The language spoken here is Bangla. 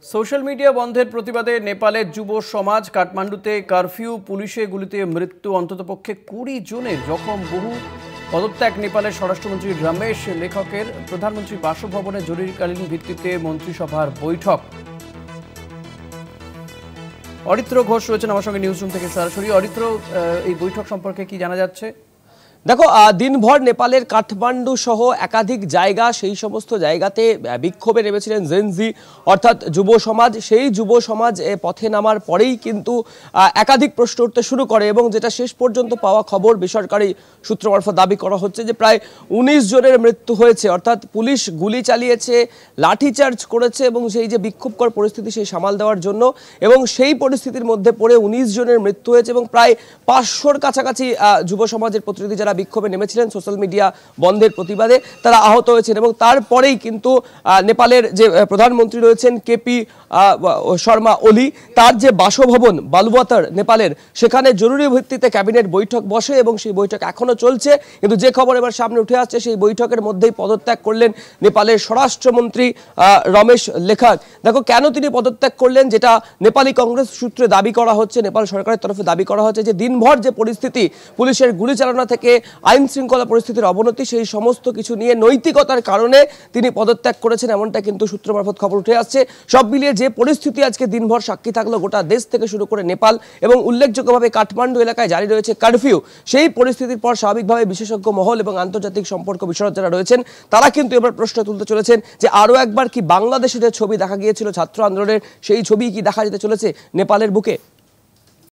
সোশ্যাল মিডিয়া বন্ধের প্রতিবাদে নেপালের যুব সমাজ কাঠমান্ডুতে কারফিউ, পুলিশে গুলিতে মৃত্যু অন্ততপক্ষে 20 জনের, জখম বহু। পদত্যাগ নেপালের স্বরাষ্ট্রমন্ত্রী রমেশ লেখকের। প্রধানমন্ত্রী বাসভবনে জরুরিকালীন ভিত্তিতে মন্ত্রিসভার বৈঠক। অরিত্র ঘোষ রয়েছেন আমার সঙ্গে নিউজরুম থেকে সরাসরি। অরিত্র, এই বৈঠক সম্পর্কে কি জানা যাচ্ছে? দেখো, দিনভর নেপালের কাঠমান্ডু সহ একাধিক জায়গা, সেই সমস্ত জায়গাতে বিক্ষোভে নেমেছিলেন জেনজি অর্থাৎ যুব সমাজ। সেই যুব সমাজ পথে নামার পরেই কিন্তু একাধিক প্রশ্ন উঠতে শুরু করে এবং যেটা শেষ পর্যন্ত পাওয়া খবর, বেসরকারি সূত্র মারফত দাবি করা হচ্ছে যে প্রায় 19 জনের মৃত্যু হয়েছে। অর্থাৎ পুলিশ গুলি চালিয়েছে, লাঠিচার্জ করেছে এবং সেই যে বিক্ষোভকর পরিস্থিতি সেই সামাল দেওয়ার জন্য, এবং সেই পরিস্থিতির মধ্যে পড়ে 19 জনের মৃত্যু হয়েছে এবং প্রায় 500-র কাছাকাছি যুব সমাজের প্রতিনিধি যারা বিক্ষোভে নেমেছিলেন সোশ্যাল মিডিয়া বন্ধের প্রতিবাদে, তারা আহত হয়েছেন। এবং তারপরেই কিন্তু নেপালের যে প্রধানমন্ত্রী রয়েছেন কেপি শর্মা ওলি, তার যে বাসভবন বালুয়াতার নেপালের, সেখানে জরুরি ভিত্তিতে ক্যাবিনেট বৈঠক বসে এবং সেই বৈঠক এখনো চলছে। কিন্তু যে খবর এবার সামনে উঠে আসছে, সেই বৈঠকের মধ্যেই পদত্যাগ করলেন নেপালের স্বরাষ্ট্রমন্ত্রী রমেশ লেখক। দেখো, কেন তিনি পদত্যাগ করলেন, যেটা নেপালি কংগ্রেস সূত্রে দাবি করা হচ্ছে, নেপাল সরকারের তরফে দাবি করা হচ্ছে যে দিনভর যে পরিস্থিতি, পুলিশের গুলি চালানো থেকে আইন শৃঙ্খলা পরিস্থিতির অবনতি, সেই সমস্ত কিছু নিয়ে নৈতিকতার কারণে তিনি পদত্যাগ করেছেন, এমনটা কিন্তু সূত্র মারফত খবর উঠে আসছে। সব মিলিয়ে যে পরিস্থিতি আজকে দিনভর সাক্ষী থাকলো গোটা দেশ থেকে শুরু করে নেপাল, এবং উল্লেখযোগ্যভাবে কাঠমান্ডু এলাকায় জারি রয়েছে কারফিউ, সেই পরিস্থিতির পর স্বাভাবিকভাবে বিশেষজ্ঞ মহল এবং আন্তর্জাতিক সম্পর্ক বিশারদ যারা রয়েছেন, তারা কিন্তু এবার প্রশ্ন তুলতে চলেছেন যে আরও একবার কি বাংলাদেশের যে ছবি দেখা গিয়েছিল ছাত্র আন্দোলনের, সেই ছবি কি দেখা যেতে চলেছে নেপালের বুকে?